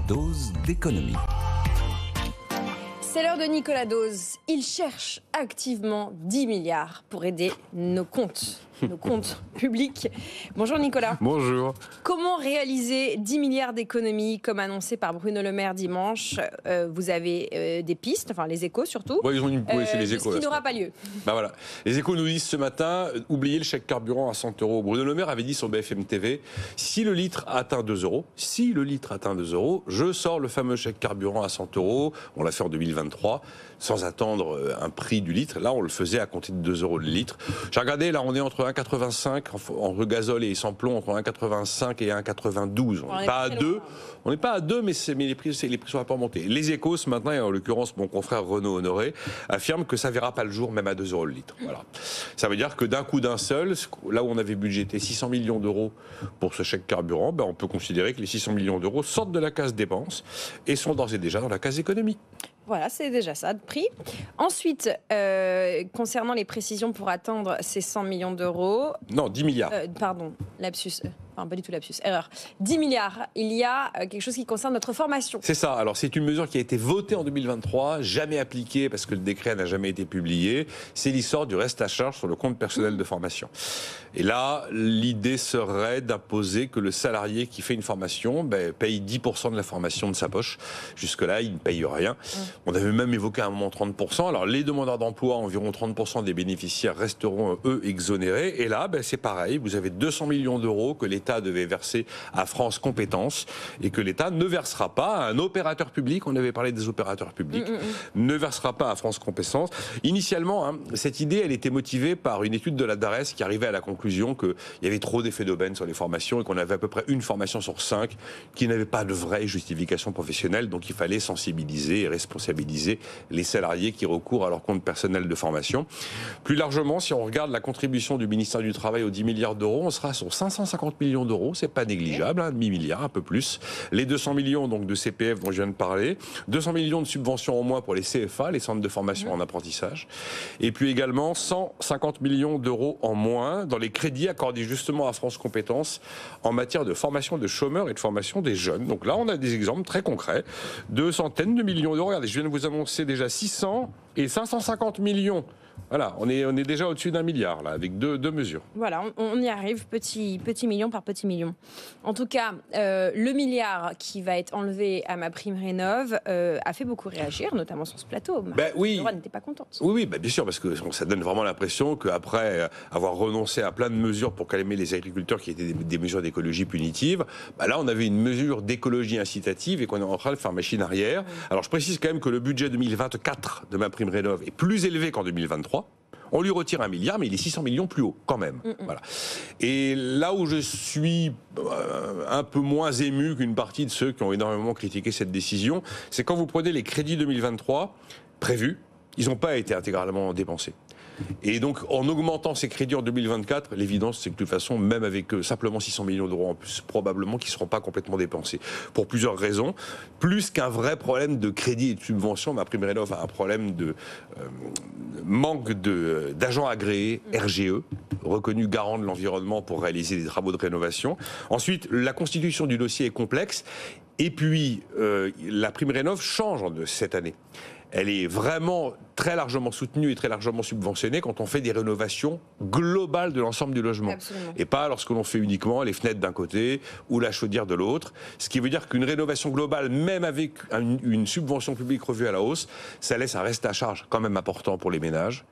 dose d'économie. C'est l'heure de Nicolas Dose. Il cherche activement 10 milliards pour aider nos comptes publics. Bonjour Nicolas. Bonjour. Comment réaliser 10 milliards d'économies comme annoncé par Bruno Le Maire dimanche? Vous avez des pistes, enfin les Échos surtout. Ouais, ils ont une c'est les Échos. Ce qui n'aura pas lieu. Bah voilà. Les Échos nous disent ce matin, oubliez le chèque carburant à 100 €. Bruno Le Maire avait dit sur BFM TV, si le litre atteint 2 €, je sors le fameux chèque carburant à 100 €. On l'a fait en 2023, sans attendre un prix du litre. Là, on le faisait à compter de 2 € le litre. J'ai regardé, là, on est entre 1,85 entre gazole et sans plomb, entre 1,85 et 1,92. On n'est pas à 2. On n'est pas à 2, mais les prix sont un peu remontés. Les Échos, ce matin, et en l'occurrence mon confrère Renaud Honoré, affirme que ça ne verra pas le jour, même à 2 € le litre. Voilà. Ça veut dire que d'un coup d'un seul, là où on avait budgété 600 millions d'euros pour ce chèque carburant, on peut considérer que les 600 millions d'euros sortent de la case dépenses et sont d'ores et déjà dans la case économie. Voilà, c'est déjà ça de prix. Ensuite, concernant les précisions pour atteindre ces 100 millions d'euros... Non, 10 milliards. Pardon, lapsus. Enfin, pas du tout lapsus, erreur. 10 milliards, il y a quelque chose qui concerne notre formation. C'est ça. Alors, c'est une mesure qui a été votée en 2023, jamais appliquée parce que le décret n'a jamais été publié. C'est l'histoire du reste à charge sur le compte personnel de formation. Et là, l'idée serait d'imposer que le salarié qui fait une formation paye 10% de la formation de sa poche. Jusque-là, il ne paye rien. On avait même évoqué à un moment 30%. Alors, les demandeurs d'emploi, environ 30% des bénéficiaires resteront, eux, exonérés. Et là, c'est pareil. Vous avez 200 millions d'euros que l'État devait verser à France Compétences et que l'État ne versera pas à un opérateur public. On avait parlé des opérateurs publics. Ne versera pas à France Compétences. Initialement, cette idée, elle était motivée par une étude de la DARES qui arrivait à la conclusion qu'il y avait trop d'effets d'aubaine sur les formations et qu'on avait à peu près une formation sur 5 qui n'avait pas de vraie justification professionnelle. Donc, il fallait sensibiliser et responsabiliser les salariés qui recourent à leur compte personnel de formation. Plus largement, si on regarde la contribution du ministère du Travail aux 10 milliards d'euros, on sera sur 550 millions d'euros, c'est pas négligeable, demi-milliard, un peu plus. Les 200 millions donc de CPF dont je viens de parler, 200 millions de subventions en moins pour les CFA, les centres de formation en apprentissage, et puis également 150 millions d'euros en moins dans les crédits accordés justement à France Compétences en matière de formation de chômeurs et de formation des jeunes. Donc là, on a des exemples très concrets de centaines de millions d'euros. Regardez, je viens de vous annoncer déjà 600 et 550 millions. Voilà, on est déjà au-dessus d'un milliard, là, avec deux mesures. Voilà, on y arrive, petit million par petit million. En tout cas, le milliard qui va être enlevé à MaPrimeRénov' a fait beaucoup réagir, notamment sur ce plateau. Oui. Laura n'était pas contente. Oui, bien sûr, parce que ça donne vraiment l'impression qu'après avoir renoncé à plein de mesures pour calmer les agriculteurs qui étaient des mesures d'écologie punitives, là, on avait une mesure d'écologie incitative et qu'on est en train de faire machine arrière. Alors, je précise quand même que le budget 2024 de MaPrimeRénov' est plus élevé qu'en 2023. On lui retire 1 milliard, mais il est 600 millions plus haut, quand même. Voilà. Et là où je suis un peu moins ému qu'une partie de ceux qui ont énormément critiqué cette décision, c'est quand vous prenez les crédits 2023 prévus, ils n'ont pas été intégralement dépensés. Et donc, en augmentant ces crédits en 2024, l'évidence, c'est que de toute façon, même avec simplement 600 millions d'euros en plus, probablement qu'ils ne seront pas complètement dépensés. Pour plusieurs raisons. Plus qu'un vrai problème de crédit et de subvention, MaPrimeRénov' a un problème de manque d'agents agréés, RGE, reconnus garants de l'environnement pour réaliser des travaux de rénovation. Ensuite, la constitution du dossier est complexe. Et puis, la MaPrimeRénov' change de cette année. Elle est vraiment très largement soutenue et très largement subventionnée quand on fait des rénovations globales de l'ensemble du logement. Absolument. Et pas lorsque l'on fait uniquement les fenêtres d'un côté ou la chaudière de l'autre. Ce qui veut dire qu'une rénovation globale, même avec une subvention publique revue à la hausse, ça laisse un reste à charge quand même important pour les ménages.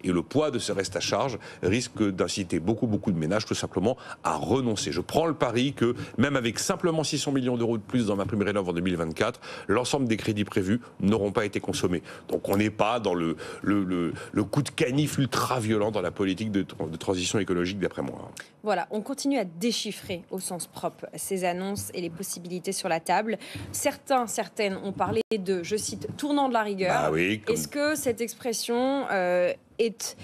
Et le poids de ce reste à charge risque d'inciter beaucoup de ménages tout simplement à renoncer. Je prends le pari que même avec simplement 600 millions d'euros de plus dans MaPrimeRénov' en 2024, l'ensemble des crédits prévus n'auront pas été consommés. Donc on n'est pas dans le coup de canif ultra violent dans la politique de transition écologique d'après moi. Voilà, on continue à déchiffrer au sens propre ces annonces et les possibilités sur la table. Certaines ont parlé de, je cite, tournant de la rigueur. Oui, Est-ce que cette expression est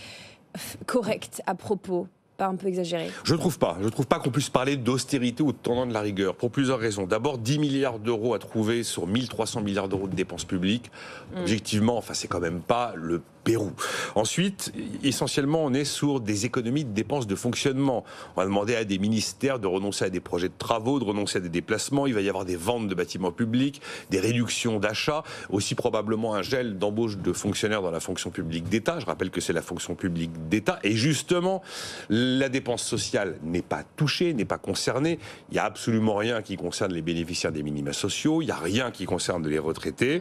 correcte à propos? Pas un peu exagéré? Je ne trouve pas. Je ne trouve pas qu'on puisse parler d'austérité ou de tournant de la rigueur, pour plusieurs raisons. D'abord, 10 milliards d'euros à trouver sur 1300 milliards d'euros de dépenses publiques. Objectivement, c'est quand même pas le Pérou. Ensuite, essentiellement, on est sur des économies de dépenses de fonctionnement. On va demander à des ministères de renoncer à des projets de travaux, de renoncer à des déplacements. Il va y avoir des ventes de bâtiments publics, des réductions d'achats, aussi probablement un gel d'embauche de fonctionnaires dans la fonction publique d'État. Je rappelle que c'est la fonction publique d'État. Et justement, la dépense sociale n'est pas touchée, n'est pas concernée. Il n'y a absolument rien qui concerne les bénéficiaires des minima sociaux. Il n'y a rien qui concerne les retraités.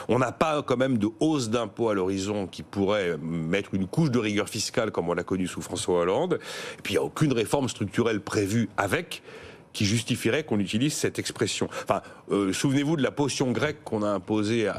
On n'a pas quand même de hausse d'impôts à l'horizon qui pourrait mettre une couche de rigueur fiscale comme on l'a connu sous François Hollande. Et puis il n'y a aucune réforme structurelle prévue avec qui justifierait qu'on utilise cette expression. Enfin, souvenez-vous de la potion grecque qu'on a imposée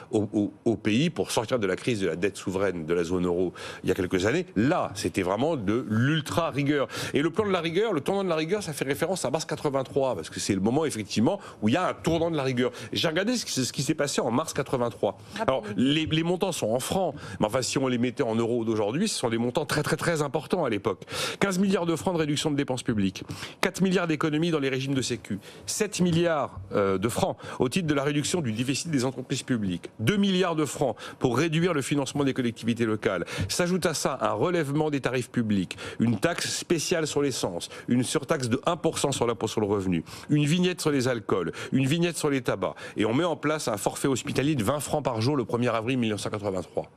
au pays pour sortir de la crise de la dette souveraine de la zone euro il y a quelques années. Là, c'était vraiment de l'ultra-rigueur. Et le plan de la rigueur, le tournant de la rigueur, ça fait référence à mars 83, parce que c'est le moment, effectivement, où il y a un tournant de la rigueur. J'ai regardé ce qui s'est passé en mars 83. Alors, les montants sont en francs, mais enfin, si on les mettait en euros d'aujourd'hui, ce sont des montants très, très, très importants à l'époque. 15 milliards de francs de réduction de dépenses publiques, 4 milliards d'économies dans les régimes de sécu, 7 milliards de francs au titre de la réduction du déficit des entreprises publiques, 2 milliards de francs pour réduire le financement des collectivités locales. S'ajoute à ça un relèvement des tarifs publics, une taxe spéciale sur l'essence, une surtaxe de 1% sur l'impôt sur le revenu, une vignette sur les alcools, une vignette sur les tabacs, et on met en place un forfait hospitalier de 20 francs par jour le 1er avril 1983.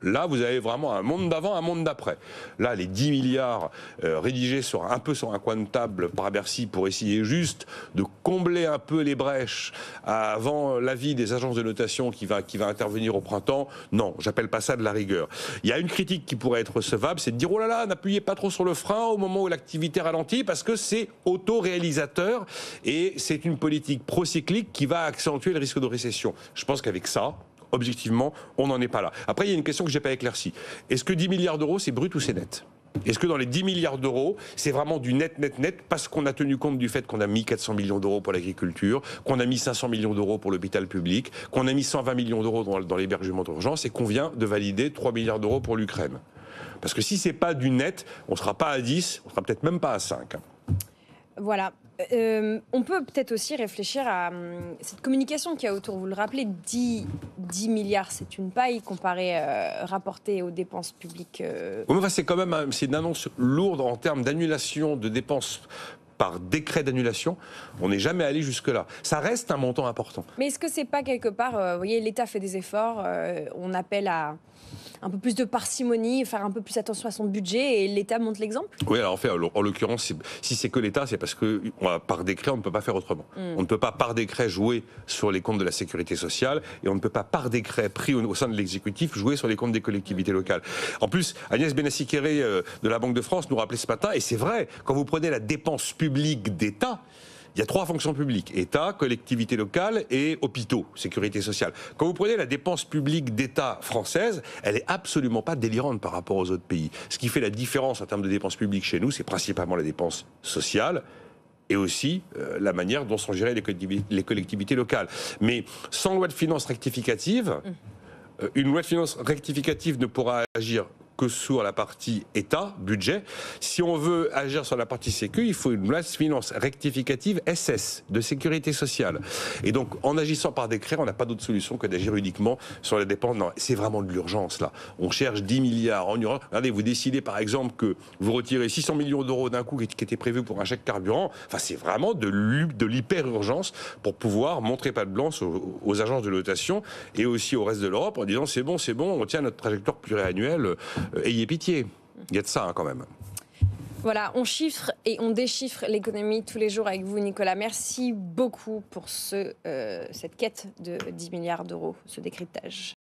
Là, vous avez vraiment un monde d'avant, un monde d'après. Là, les 10 milliards rédigés un peu sur un coin de table par Bercy pour essayer juste de combler un peu les brèches avant l'avis des agences de notation qui va intervenir au printemps, non, j'appelle pas ça de la rigueur. Il y a une critique qui pourrait être recevable, c'est de dire, oh là là, n'appuyez pas trop sur le frein au moment où l'activité ralentit, parce que c'est auto-réalisateur et c'est une politique procyclique qui va accentuer le risque de récession. Je pense qu'avec ça, objectivement, on n'en est pas là. Après, il y a une question que je n'ai pas éclaircie. Est-ce que 10 milliards d'euros, c'est brut ou c'est net ? Est-ce que dans les 10 milliards d'euros, c'est vraiment du net, parce qu'on a tenu compte du fait qu'on a mis 400 millions d'euros pour l'agriculture, qu'on a mis 500 millions d'euros pour l'hôpital public, qu'on a mis 120 millions d'euros dans l'hébergement d'urgence et qu'on vient de valider 3 milliards d'euros pour l'Ukraine ? Parce que si ce n'est pas du net, on ne sera pas à 10, on ne sera peut-être même pas à 5. Voilà. On peut peut-être aussi réfléchir à cette communication qu'il y a autour. Vous le rappelez, 10 milliards, c'est une paille comparée rapportée aux dépenses publiques. Oui, enfin, c'est quand même c'est une annonce lourde en termes d'annulation de dépenses par décret d'annulation. On n'est jamais allé jusque-là. Ça reste un montant important. Mais est-ce que c'est pas quelque part, vous voyez, l'État fait des efforts, on appelle à un peu plus de parcimonie, faire un peu plus attention à son budget, et l'État montre l'exemple ? Oui, alors en fait, en l'occurrence, si c'est que l'État, c'est parce que par décret, on ne peut pas faire autrement. On ne peut pas par décret jouer sur les comptes de la sécurité sociale, et on ne peut pas par décret pris au sein de l'exécutif jouer sur les comptes des collectivités locales. En plus, Agnès Benassi-Kéré de la Banque de France nous rappelait ce matin, et c'est vrai, quand vous prenez la dépense publique d'État, il y a 3 fonctions publiques, État, collectivités locales et hôpitaux, sécurité sociale. Quand vous prenez la dépense publique d'État française, elle n'est absolument pas délirante par rapport aux autres pays. Ce qui fait la différence en termes de dépenses publiques chez nous, c'est principalement la dépense sociale et aussi la manière dont sont gérées les collectivités locales. Mais sans loi de finances rectificative, une loi de finances rectificative ne pourra agir que sur la partie État, budget. Si on veut agir sur la partie Sécu, il faut une loi de finances rectificative SS, de sécurité sociale. Et donc, en agissant par décret, on n'a pas d'autre solution que d'agir uniquement sur les dépenses. Non, c'est vraiment de l'urgence, là. On cherche 10 milliards en urgence. Regardez, vous décidez, par exemple, que vous retirez 600 millions d'euros d'un coup qui était prévu pour un chèque carburant. Enfin, c'est vraiment de l'hyper-urgence pour pouvoir montrer patte blanche aux agences de notation et aussi au reste de l'Europe en disant c'est bon, on tient notre trajectoire pluriannuelle. Ayez pitié. Il y a de ça quand même. Voilà, on chiffre et on déchiffre l'économie tous les jours avec vous, Nicolas. Merci beaucoup pour cette quête de 10 milliards d'euros, ce décryptage.